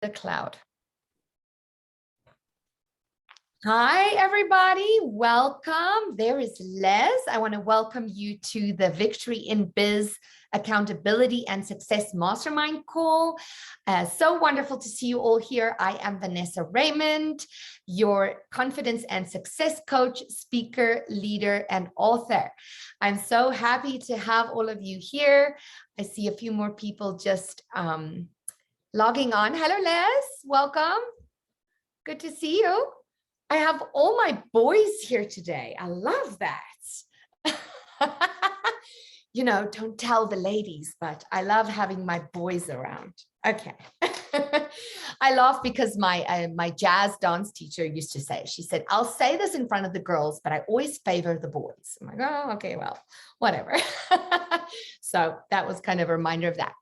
the cloud. Hi, everybody. Welcome. There is Les. I want to welcome you to the Victory in Biz Accountability and Success Mastermind call. So wonderful to see you all here. I am Vanessa Raymond, your confidence and success coach, speaker, leader, and author. I'm so happy to have all of you here. I see a few more people just logging on. Hello, Les. Welcome. Good to see you. I have all my boys here today. I love that. You know, don't tell the ladies, but I love having my boys around. Okay. I laugh because my jazz dance teacher used to say, she said, I'll say this in front of the girls, but I always favor the boys. I'm like, oh, okay, well, whatever. So that was kind of a reminder of that.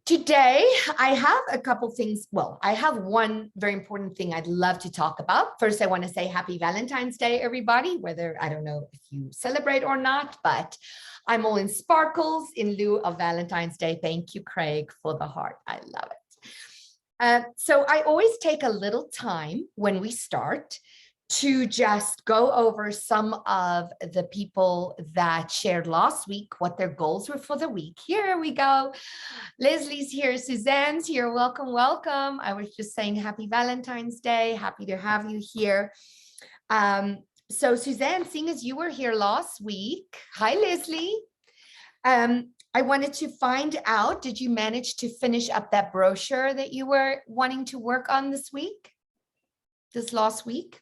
Today, I have a couple things. Well, I have one very important thing I'd love to talk about. First, I want to say happy Valentine's Day, everybody, whether I don't know if you celebrate or not, but I'm all in sparkles in lieu of Valentine's Day. Thank you, Craig, for the heart. I love it. So I always take a little time when we start to just go over some of the people that shared last week, what their goals were for the week. Here we go. Leslie's here. Suzanne's here. Welcome, welcome. I was just saying happy Valentine's Day. Happy to have you here. So Suzanne, seeing as you were here last week, hi, Leslie. I wanted to find out, did you manage to finish up that brochure that you were wanting to work on this last week?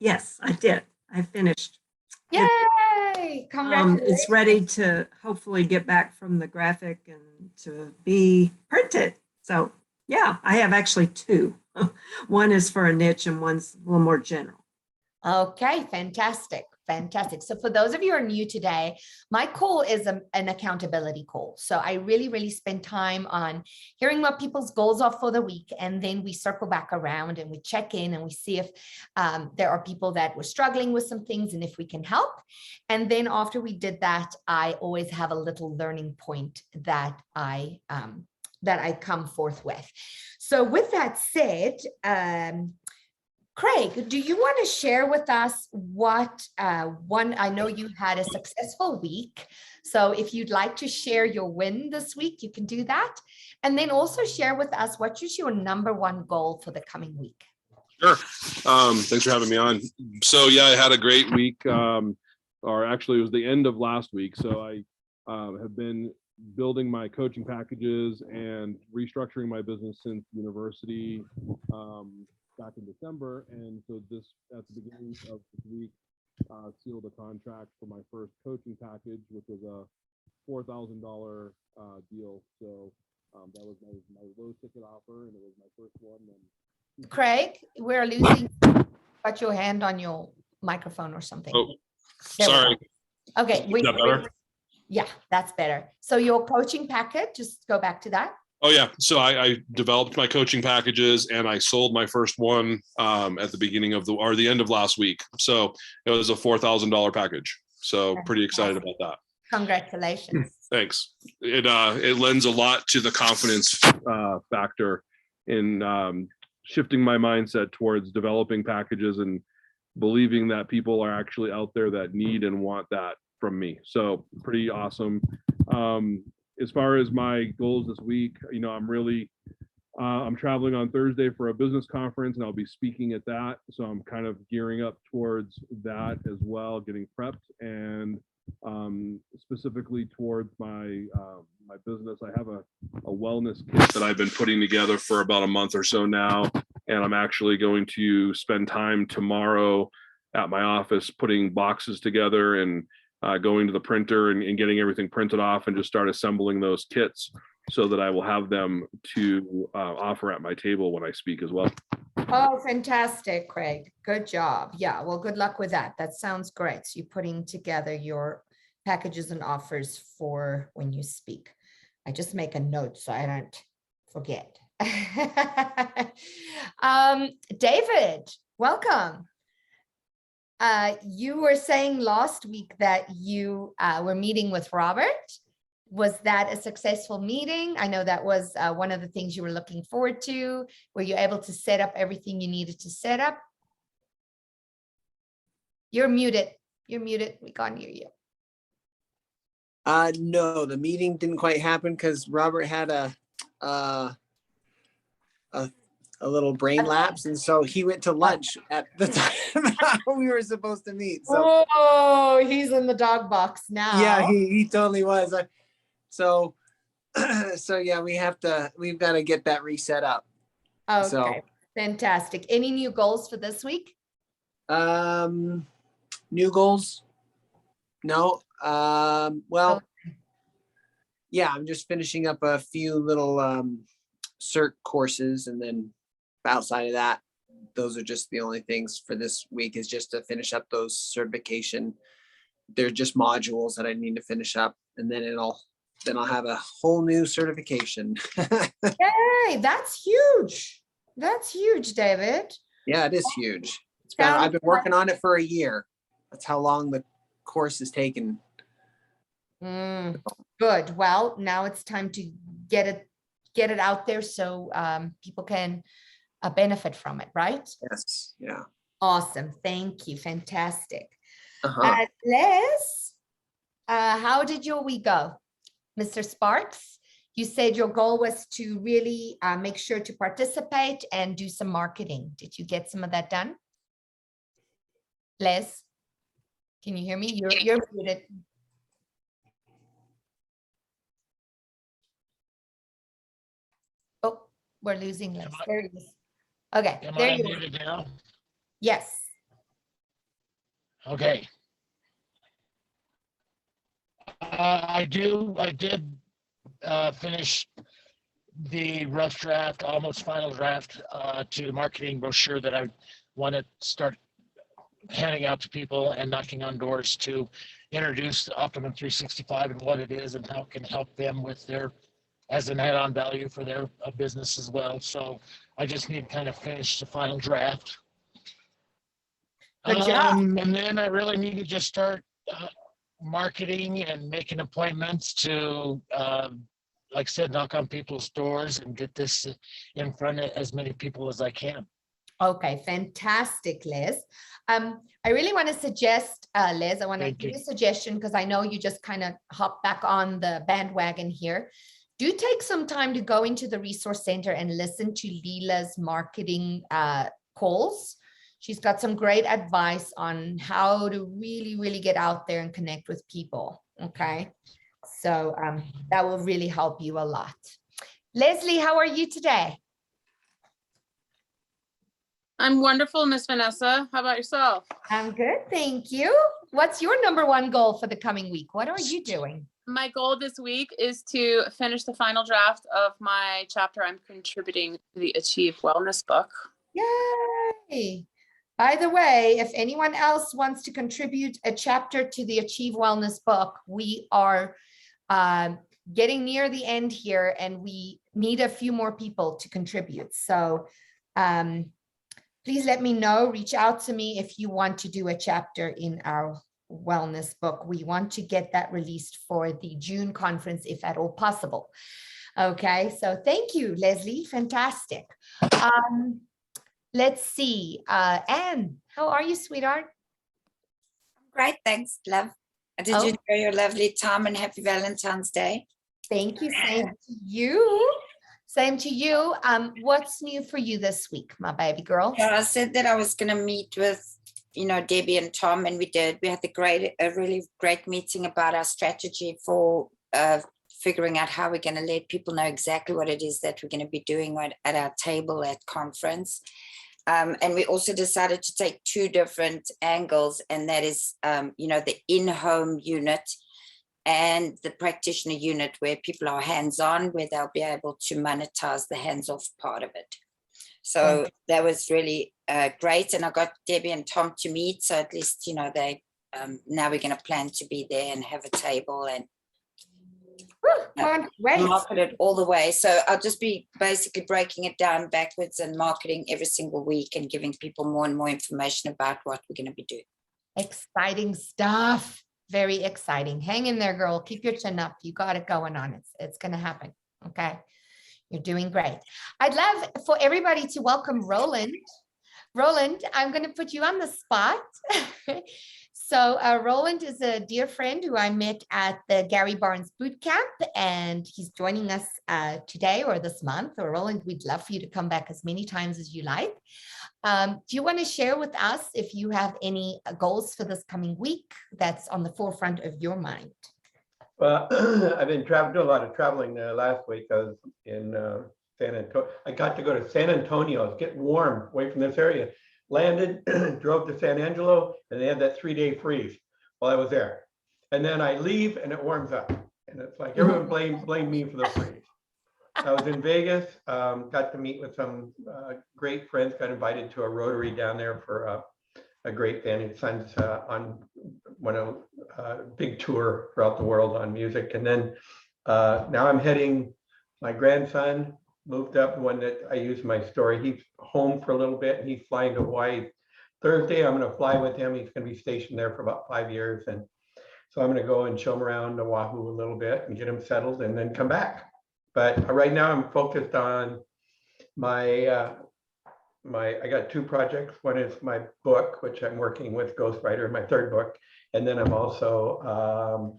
Yes, I did. I finished. Yay! Congratulations. It's ready to hopefully get back from the graphic and to be printed. So yeah, I have actually two. One is for a niche and one's a little more general. Okay, fantastic. Fantastic. So for those of you who are new today, my call is an accountability call. So I really spend time on hearing what people's goals are for the week. And then we circle back around and we check in and we see if there are people that were struggling with some things and if we can help. And then after we did that, I always have a little learning point that I come forth with. So with that said, Craig, do you want to share with us what I know you had a successful week. So if you'd like to share your win this week, you can do that. And then also share with us what is your #1 goal for the coming week. Sure. Thanks for having me on. So yeah, I had a great week, or actually it was the end of last week. So I have been building my coaching packages and restructuring my business since university. Back in December, and so this at the beginning of this week sealed a contract for my first coaching package, which was a $4,000 deal. So that was my low ticket offer, and it was my first one. And Craig, we're losing. Got your hand on your microphone or something. Oh, sorry. Okay, Is that better? Yeah, that's better. So your coaching package, just go back to that. Oh yeah, so I developed my coaching packages and I sold my first one at the beginning of the end of last week. So it was a $4,000 package. So pretty excited about that. Congratulations. Thanks. It lends a lot to the confidence factor in shifting my mindset towards developing packages and believing that people are actually out there that need and want that from me. So pretty awesome. As far as my goals this week, you know, I'm traveling on Thursday for a business conference and I'll be speaking at that. So I'm kind of gearing up towards that as well, getting prepped, and specifically towards my business. I have a wellness kit that I've been putting together for about a month or so now. And I'm actually going to spend time tomorrow at my office putting boxes together and going to the printer and getting everything printed off and just start assembling those kits so that I will have them to offer at my table when I speak as well. Oh, fantastic, Craig. Good job. Yeah, well, good luck with that. That sounds great. So you're putting together your packages and offers for when you speak. I just make a note so I don't forget. David, welcome. You were saying last week that you were meeting with Robert. Was that a successful meeting? I know that was one of the things you were looking forward to. Were you able to set up everything you needed to set up? You're muted. You're muted. We can't hear you. No, the meeting didn't quite happen because Robert had a little brain lapse, and so he went to lunch at the time we were supposed to meet. So oh, he's in the dog box now. yeah, he totally was. So yeah, we've got to get that reset up. Okay, So fantastic. Any new goals for this week? new goals? No. Well, yeah, I'm just finishing up a few little cert courses, and then outside of that, those are just the only things for this week, is just to finish up those certification. They're just modules that I need to finish up, and then I'll have a whole new certification. Yay, that's huge. That's huge, David. Yeah, it is huge. I've been working on it for a year. That's how long the course has taken. Good. Well, now it's time to get it out there so people can benefit from it, right? Yes. Yeah. Awesome. Thank you. Fantastic. Uh-huh. Les, how did your week go? Mr. Sparks, you said your goal was to really make sure to participate and do some marketing. Did you get some of that done? Les, can you hear me? You're muted. Oh, we're losing Les. There he is. Okay, there you go. Now? Yes. Okay. I did finish the rough draft, almost final draft, to the marketing brochure that I want to start handing out to people and knocking on doors to introduce Optimum 365 and what it is and how it can help them with their, as an add-on value for their business as well. So I just need to kind of finish the final draft. Good job. And then I really need to just start marketing and making appointments to, like I said, knock on people's doors and get this in front of as many people as I can. Okay, fantastic, Les. I really want to suggest, Les, I want to Thank give you. you a suggestion because I know you just kind of hop back on the bandwagon here. Do take some time to go into the resource center and listen to Leela's marketing calls. She's got some great advice on how to really, really get out there and connect with people. Okay, so that will really help you a lot. Leslie, how are you today? I'm wonderful, Miss Vanessa. How about yourself? I'm good, thank you. What's your number one goal for the coming week? What are you doing? My goal this week is to finish the final draft of my chapter I'm contributing to the Achieve Wellness book. Yay! By the way, if anyone else wants to contribute a chapter to the Achieve Wellness book, we are getting near the end here and we need a few more people to contribute. So please let me know, reach out to me if you want to do a chapter in our wellness book. We want to get that released for the June conference, if at all possible. Okay, so thank you, Leslie. Fantastic. Let's see. Anne, how are you, sweetheart? Great, thanks, love. Did you enjoy your lovely time and happy Valentine's Day? Thank you. Same to you. Same to you. What's new for you this week, my baby girl? Yeah, I said that I was going to meet with, Debbie and Tom, and we did. We had a really great meeting about our strategy for figuring out how we're going to let people know exactly what it is that we're going to be doing at our table at conference. And we also decided to take two different angles, and that is, the in-home unit and the practitioner unit, where people are hands-on, where they'll be able to monetize the hands-off part of it. So that was really great. And I got Debbie and Tom to meet. So at least, they now we're going to plan to be there and have a table and market it all the way. So I'll just be basically breaking it down backwards and marketing every single week and giving people more and more information about what we're going to be doing. Exciting stuff. Very exciting. Hang in there, girl. Keep your chin up. You got it going on. It's going to happen. Okay. You're doing great. I'd love for everybody to welcome Roland. Roland, I'm going to put you on the spot. So Roland is a dear friend who I met at the Gary Barnes boot camp, and he's joining us today or this month. Or Roland, we'd love for you to come back as many times as you like. Do you want to share with us if you have any goals for this coming week that's on the forefront of your mind? Well, I've been doing a lot of traveling last week. I was in San Antonio. I got to go to San Antonio. It's getting warm away from this area. Landed, drove to San Angelo, and they had that 3-day freeze while I was there. And then I leave and it warms up. And it's like everyone blamed me for the freeze. I was in Vegas, got to meet with some great friends, got invited to a Rotary down there for a great band. His son's on one of big tour throughout the world on music. And then now I'm heading, my grandson moved up, one that I use in my story. He's home for a little bit and he's flying to Hawaii Thursday. I'm going to fly with him. He's going to be stationed there for about 5 years. And so I'm going to go and show him around Oahu a little bit and get him settled and then come back. But right now I'm focused on my, I got 2 projects. One is my book, which I'm working with Ghostwriter, my 3rd book. And then I'm also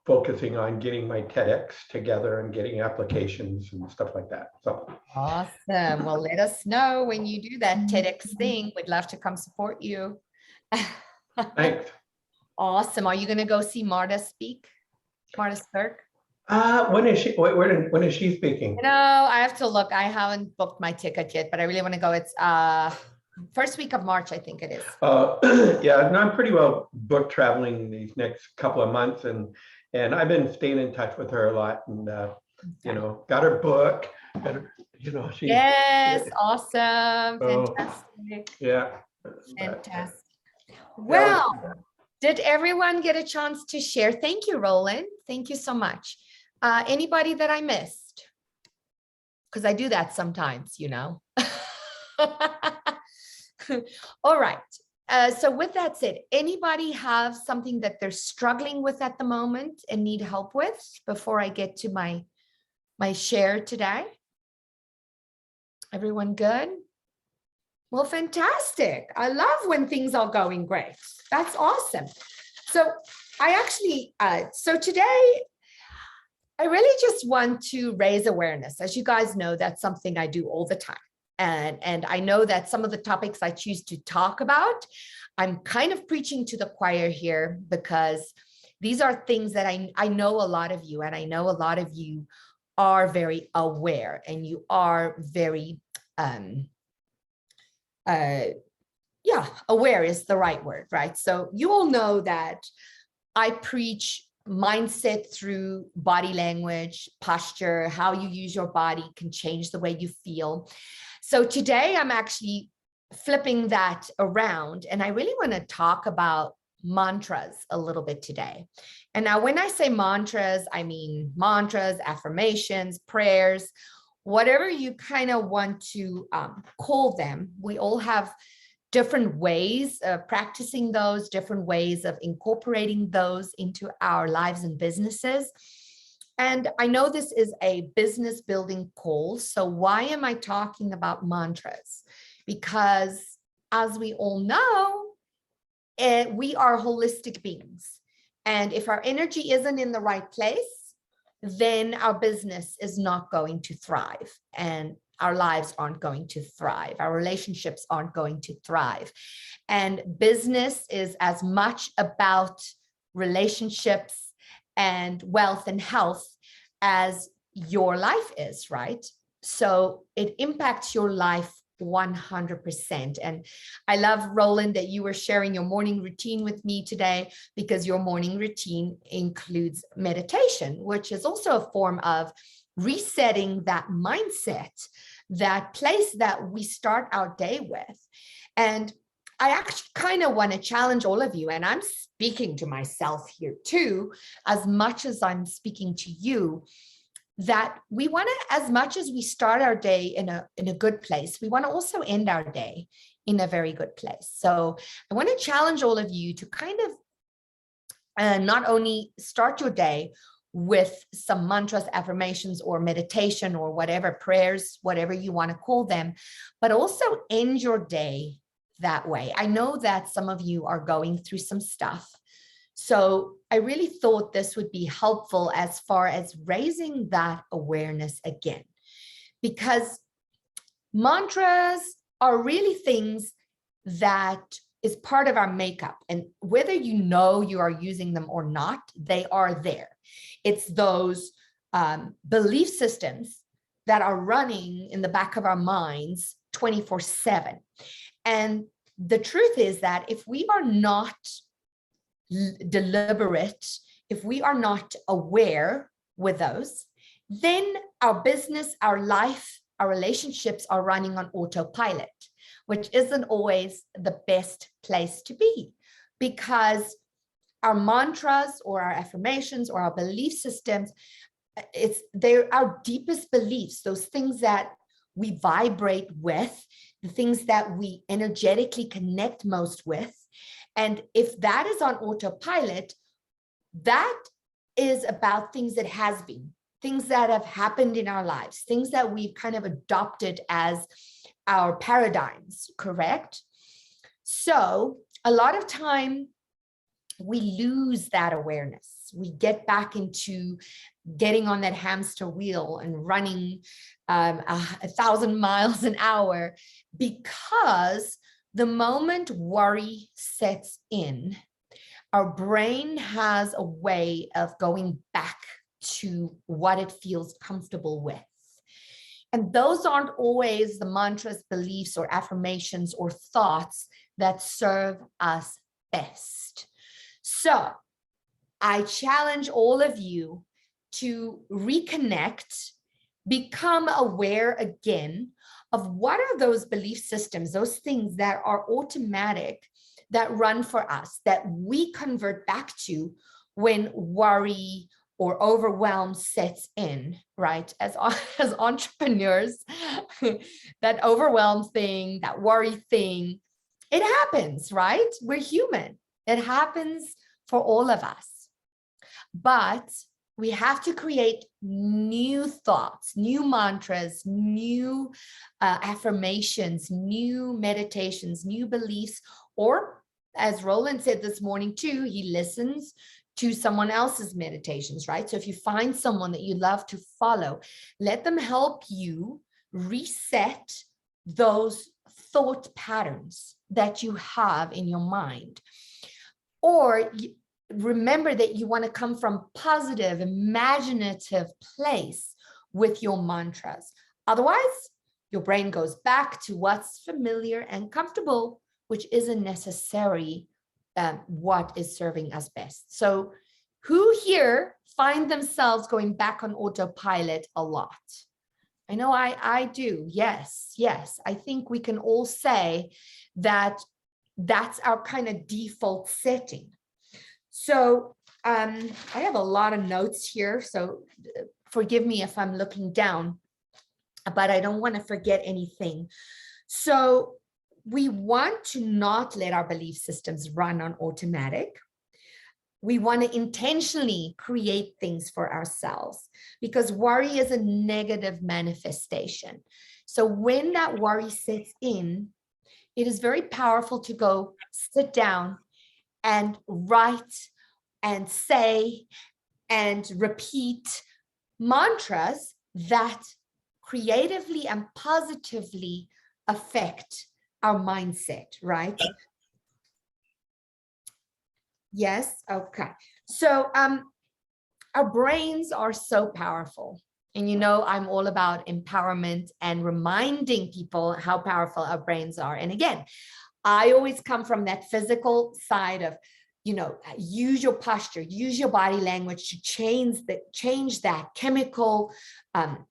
focusing on getting my TEDx together and getting applications and stuff like that. So awesome. Well, let us know when you do that TEDx thing. We'd love to come support you. Thanks. Awesome. Are you going to go see Marta speak? Marta Sturck? When is she? When is she speaking? No, I have to look. I haven't booked my ticket yet, but I really want to go. It's first week of March, I think it is. Yeah, no, I'm pretty well booked traveling these next couple of months, and I've been staying in touch with her a lot, and you know, got her book. Got her, you know, she. Yes, awesome, fantastic. Yeah. Fantastic. Well, did everyone get a chance to share? Thank you, Roland. Thank you so much. Anybody that I missed? Because I do that sometimes, you know. All right. So with that said, anybody have something that they're struggling with at the moment and need help with before I get to my share today? Everyone good? Well, fantastic. I love when things are going great. That's awesome. So I actually, so today, I really just want to raise awareness. As you guys know, that's something I do all the time. And I know that some of the topics I choose to talk about, I'm kind of preaching to the choir here because these are things that I know a lot of you, and I know a lot of you are very aware, and you are very, yeah, aware is the right word, right? So you all know that I preach mindset through body language, posture, how you use your body can change the way you feel. So today I'm actually flipping that around, and I really want to talk about mantras a little bit today. And now when I say mantras, I mean mantras, affirmations, prayers, whatever you kind of want to call them. We all have different ways of practicing those, different ways of incorporating those into our lives and businesses. And I know this is a business building call. So why am I talking about mantras? Because as we all know, we are holistic beings. And if our energy isn't in the right place, then our business is not going to thrive. And our lives aren't going to thrive. Our relationships aren't going to thrive. And business is as much about relationships and wealth and health as your life is, right? So it impacts your life 100%. And I love, Roland, that you were sharing your morning routine with me today, because your morning routine includes meditation, which is also a form of resetting that mindset, that place that we start our day with. And I actually kind of want to challenge all of you, and I'm speaking to myself here too, as much as I'm speaking to you, that we want to, as much as we start our day in a good place, we want to also end our day in a very good place. So I want to challenge all of you to kind not only start your day with some mantras, affirmations, or meditation, or whatever, prayers, whatever you want to call them, but also end your day that way. I know that some of you are going through some stuff. So I really thought this would be helpful as far as raising that awareness again, because mantras are really things that is part of our makeup. And whether you know you are using them or not, they are there. It's those belief systems that are running in the back of our minds 24/7. And the truth is that if we are not deliberate, if we are not aware with those, then our business, our life, our relationships are running on autopilot, which isn't always the best place to be, because our mantras or our affirmations or our belief systems, they're our deepest beliefs, those things that we vibrate with, the things that we energetically connect most with. And if that is on autopilot, that is about things that has been, things that have happened in our lives, things that we've kind of adopted as our paradigms, correct? So a lot of time we lose that awareness. We get back into getting on that hamster wheel and running 1,000 miles an hour, because the moment worry sets in, our brain has a way of going back to what it feels comfortable with. And those aren't always the mantras, beliefs, or affirmations or thoughts that serve us best. So I challenge all of you to reconnect, become aware again of what are those belief systems, those things that are automatic, that run for us, that we convert back to when worry or overwhelm sets in, right? As entrepreneurs, that overwhelm thing, that worry thing, it happens, right? We're human. It happens for all of us. But we have to create new thoughts, new mantras, new affirmations, new meditations, new beliefs, or as Roland said this morning too, he listens to someone else's meditations, right? So if you find someone that you love to follow, let them help you reset those thought patterns that you have in your mind. Or remember that you want to come from positive, imaginative place with your mantras. Otherwise, your brain goes back to what's familiar and comfortable, which isn't necessarily what is serving us best. So who here find themselves going back on autopilot a lot? I know I do. Yes. I think we can all say that that's our kind of default setting. So I have a lot of notes here, so forgive me if I'm looking down, but I don't want to forget anything. So we want to not let our belief systems run on automatic. We want to intentionally create things for ourselves, because worry is a negative manifestation. So when that worry sets in, it is very powerful to go sit down and write and say and repeat mantras that creatively and positively affect our mindset, right? Yes, okay. So our brains are so powerful. And you know, I'm all about empowerment and reminding people how powerful our brains are. And again, I always come from that physical side of, you know, use your posture, use your body language to change that chemical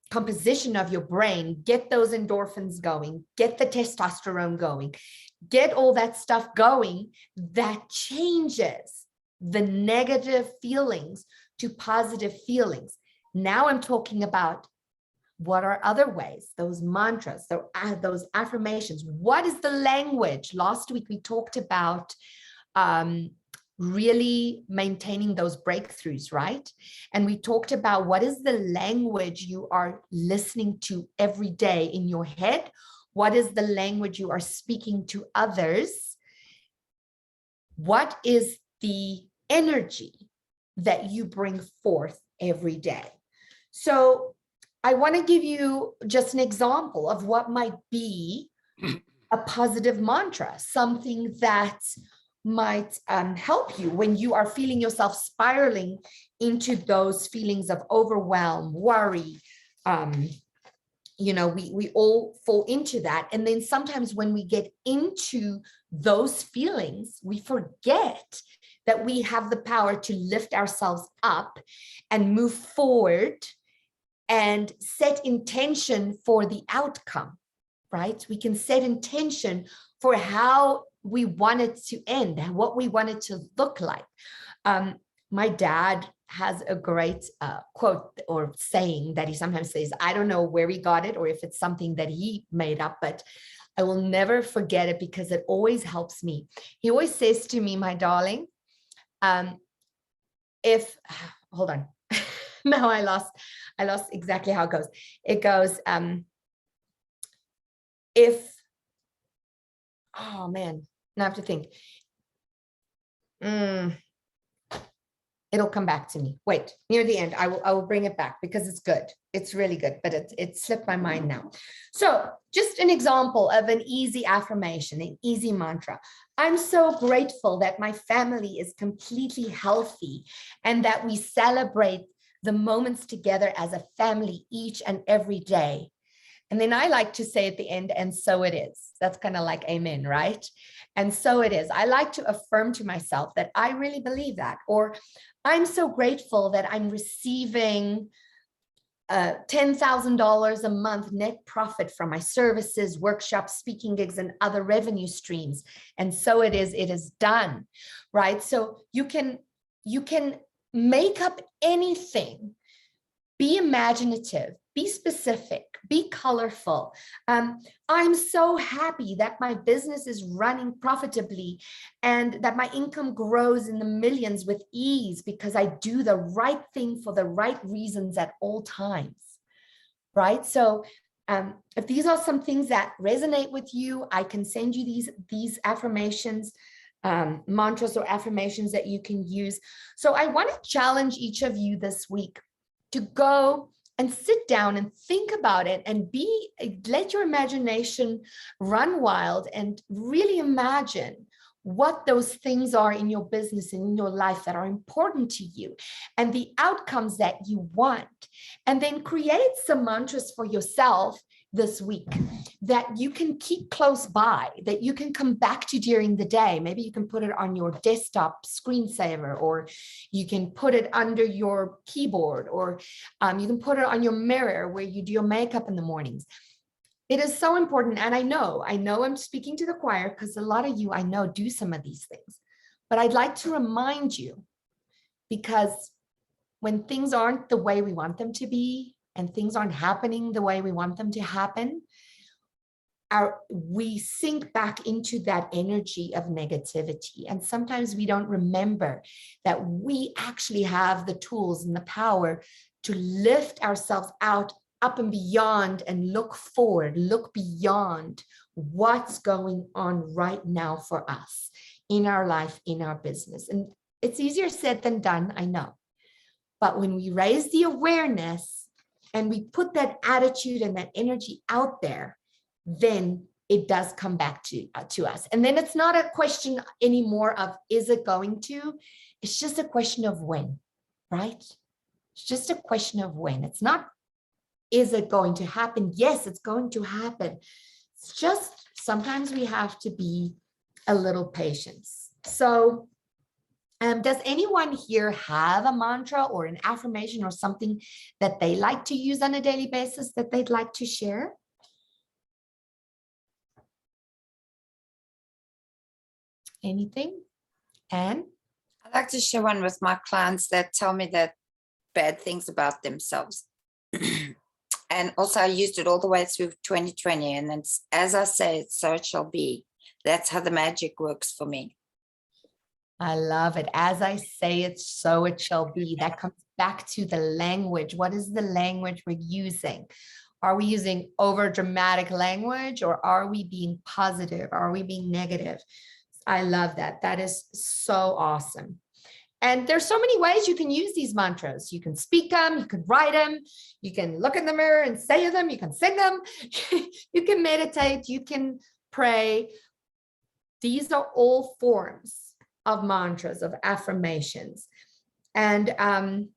composition of your brain, get those endorphins going, get the testosterone going, get all that stuff going that changes the negative feelings to positive feelings. Now I'm talking about what are other ways, those mantras, those affirmations. What is the language? Last week we talked about really maintaining those breakthroughs, right? And we talked about what is the language you are listening to every day in your head? What is the language you are speaking to others? What is the energy that you bring forth every day? So I want to give you just an example of what might be a positive mantra, something that might help you when you are feeling yourself spiraling into those feelings of overwhelm, worry. We all fall into that. And then sometimes when we get into those feelings, we forget that we have the power to lift ourselves up and move forward and set intention for the outcome, right? We can set intention for how we want it to end and what we want it to look like. My dad has a great quote or saying that he sometimes says, I don't know where he got it or if it's something that he made up, but I will never forget it because it always helps me. He always says to me, my darling, hold on. No, I lost exactly how it goes. It goes, oh man, now I have to think. It'll come back to me. Wait, near the end, I will bring it back because it's good. It's really good, but it slipped my mind now. So just an example of an easy affirmation, an easy mantra. I'm so grateful that my family is completely healthy and that we celebrate the moments together as a family each and every day. And then I like to say at the end, and so it is. That's kind of like amen, right? And so it is. I like to affirm to myself that I really believe that, or I'm so grateful that I'm receiving $10,000 a month net profit from my services, workshops, speaking gigs, and other revenue streams. And so it is done, right? So you can make up anything. Be imaginative, be specific, be colorful. I'm so happy that my business is running profitably and that my income grows in the millions with ease because I do the right thing for the right reasons at all times, right? So if these are some things that resonate with you, I can send you these affirmations, mantras or affirmations that you can use. So I want to challenge each of you this week to go and sit down and think about it and let your imagination run wild and really imagine what those things are in your business and in your life that are important to you and the outcomes that you want. And then create some mantras for yourself this week that you can keep close by, that you can come back to during the day. Maybe you can put it on your desktop screensaver, or you can put it under your keyboard, or you can put it on your mirror where you do your makeup in the mornings. It is so important. And I know I'm speaking to the choir because a lot of you I know do some of these things, but I'd like to remind you, because when things aren't the way we want them to be and things aren't happening the way we want them to happen, we sink back into that energy of negativity. And sometimes we don't remember that we actually have the tools and the power to lift ourselves up and beyond and look forward, look beyond what's going on right now for us in our life, in our business. And it's easier said than done, I know. But when we raise the awareness and we put that attitude and that energy out there, then it does come back to us. And then it's not a question anymore of, is it going to? It's just a question of when, right? It's just a question of when. It's not, is it going to happen? Yes, it's going to happen. It's just sometimes we have to be a little patient. So does anyone here have a mantra or an affirmation or something that they like to use on a daily basis that they'd like to share? Anything? Anne? I like to share one with my clients that tell me that bad things about themselves. And also I used it all the way through 2020. And it's, as I say, so it shall be. That's how the magic works for me. I love it. As I say it, so it shall be. That comes back to the language. What is the language we're using? Are we using over dramatic language, or are we being positive? Are we being negative? I love that. That is so awesome. And there's so many ways you can use these mantras. You can speak them, you can write them, you can look in the mirror and say them, you can sing them, you can meditate, you can pray. These are all forms of mantras, of affirmations. And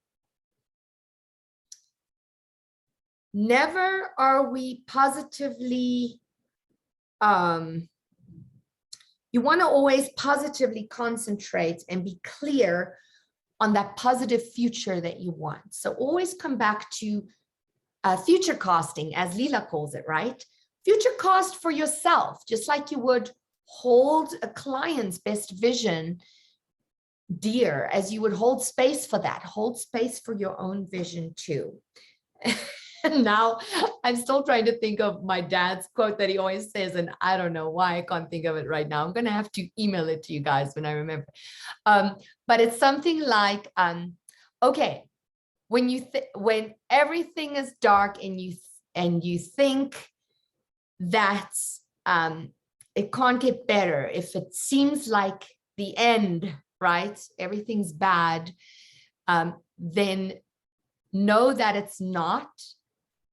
never are we positively, you want to always positively concentrate and be clear on that positive future that you want. So always come back to future casting, as Leela calls it, right? Future cast for yourself, just like you would hold a client's best vision dear, as you would hold space for that. Hold space for your own vision too. And now I'm still trying to think of my dad's quote that he always says, and I don't know why I can't think of it right now. I'm going to have to email it to you guys when I remember. But it's something like, okay, when everything is dark and you think that it can't get better, if it seems like the end, right? Everything's bad, then know that it's not,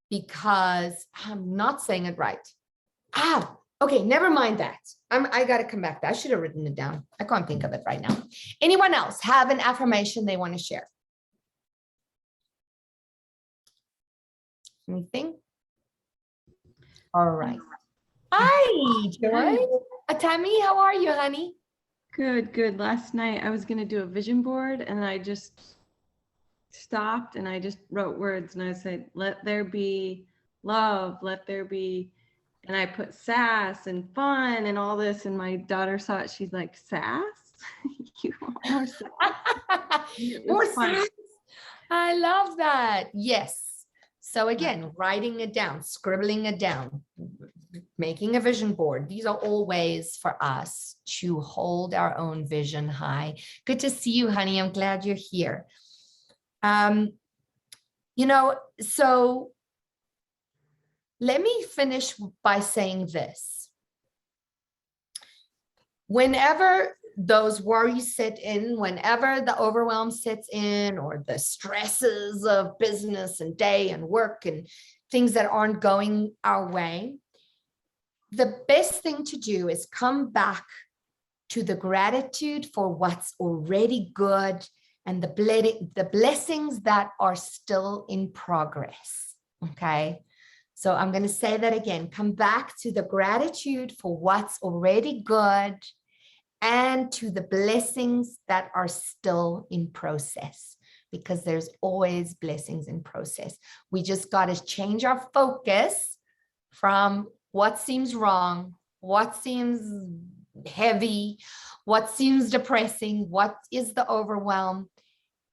because I'm not saying it right. Okay, never mind that. I got to come back. I should have written it down. I can't think of it right now. Anyone else have an affirmation they want to share? Anything? All right. Hi, Joy. Tammy, how are you, honey? Good, good. Last night I was going to do a vision board and I just stopped and I just wrote words and I said, let there be love, let there be, and I put sass and fun and all this, and my daughter saw it. She's like, sass? You want more sass? More sass. I love that. Yes. So again, writing it down, scribbling it down, making a vision board. These are all ways for us to hold our own vision high. Good to see you, honey. I'm glad you're here. So let me finish by saying this. Whenever those worries set in, whenever the overwhelm sets in, or the stresses of business and day and work and things that aren't going our way, the best thing to do is come back to the gratitude for what's already good and the blessings that are still in progress. Okay. So I'm going to say that again. Come back to the gratitude for what's already good and to the blessings that are still in process, because there's always blessings in process. We just got to change our focus from what seems wrong, what seems heavy, what seems depressing, what is the overwhelm,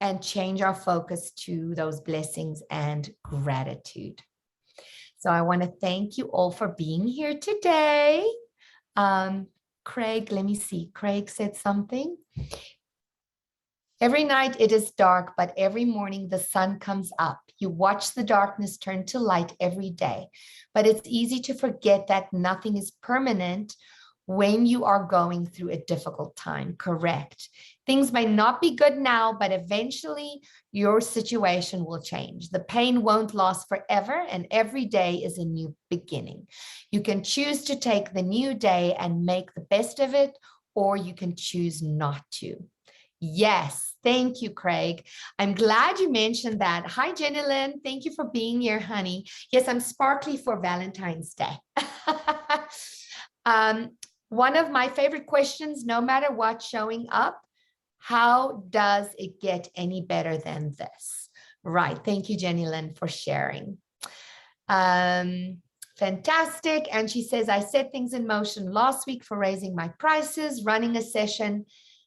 and change our focus to those blessings and gratitude. So I want to thank you all for being here today. Craig, let me see. Craig said something. Every night it is dark, but every morning the sun comes up. You watch the darkness turn to light every day. But it's easy to forget that nothing is permanent when you are going through a difficult time. Correct. Things may not be good now, but eventually your situation will change. The pain won't last forever, and every day is a new beginning. You can choose to take the new day and make the best of it, or you can choose not to. Yes, thank you, Craig. I'm glad you mentioned that. Hi, Jenny Lynn. Thank you for being here, honey. Yes, I'm sparkly for Valentine's Day. One of my favorite questions, no matter what, showing up. How does it get any better than this? Right. Thank you, Jenny Lynn, for sharing. Fantastic. And she says, I set things in motion last week for raising my prices, running a session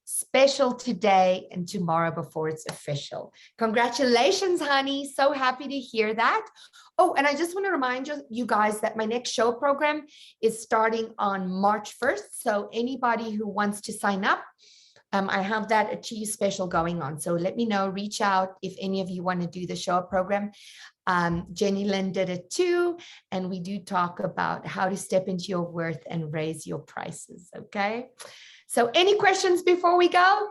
special today and tomorrow before it's official. Congratulations, honey. So happy to hear that. Oh, and I just want to remind you guys that my next show program is starting on March 1st. So anybody who wants to sign up, I have that Achieve special going on. So let me know, reach out if any of you want to do the show up program. Jenny Lynn did it too. And we do talk about how to step into your worth and raise your prices. Okay. So any questions before we go?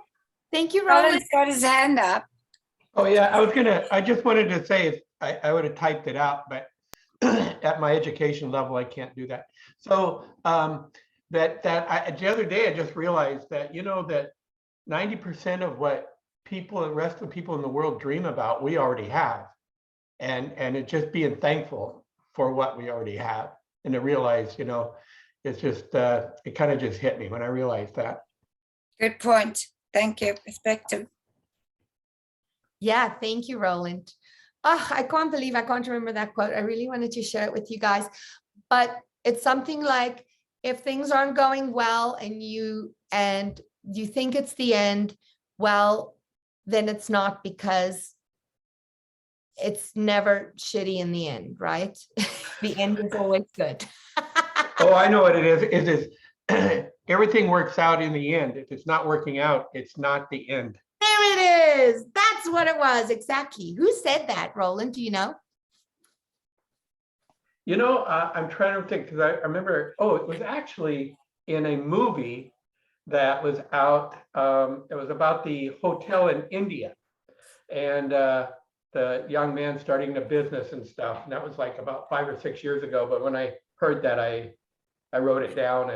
Thank you, Roland. Roland's got his hand up. Oh, yeah, I just wanted to say, if I would have typed it out, but at my education level, I can't do that. So the other day, I just realized that, that 90% of what the rest of the people in the world dream about, we already have. And it's just being thankful for what we already have. And to realize, it's just, it kind of just hit me when I realized that. Good point. Thank you. Perspective. Yeah, thank you, Roland. Oh, I can't believe I can't remember that quote. I really wanted to share it with you guys, but it's something like, if things aren't going well and you think it's the end, well, then it's not, because it's never shitty in the end, right? The end is always good. Oh, I know what it is. It is everything works out in the end. If it's not working out, it's not the end. There it is. That's what it was. Exactly. Who said that, Roland? Do you know? I'm trying to think, because I remember, it was actually in a movie that was out. It was about the hotel in India, and the young man starting a business and stuff. And that was like about 5 or 6 years ago. But when I heard that, I wrote it down,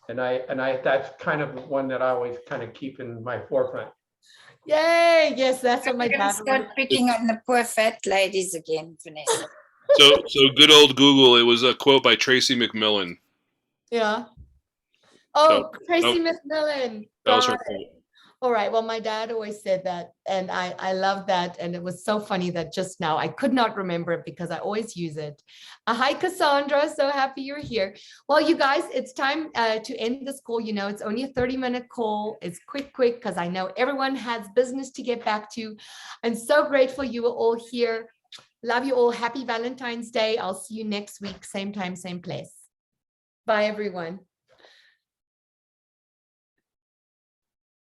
and I that's kind of one that I always kind of keep in my forefront. Yay! Yes, that's what my We're gonna dad. start picking on the poor fat ladies again, Vanessa. So good old Google. It was a quote by Tracy McMillan. Yeah. Oh, So, Tracy McMillan. That was her Got it. quote. All right. Well, my dad always said that, and I love that. And it was so funny that just now I could not remember it because I always use it. Hi, Cassandra. So happy you're here. Well, you guys, it's time to end this call. It's only a 30-minute call. It's quick, because I know everyone has business to get back to. I'm so grateful you were all here. Love you all. Happy Valentine's Day. I'll see you next week. Same time, same place. Bye, everyone.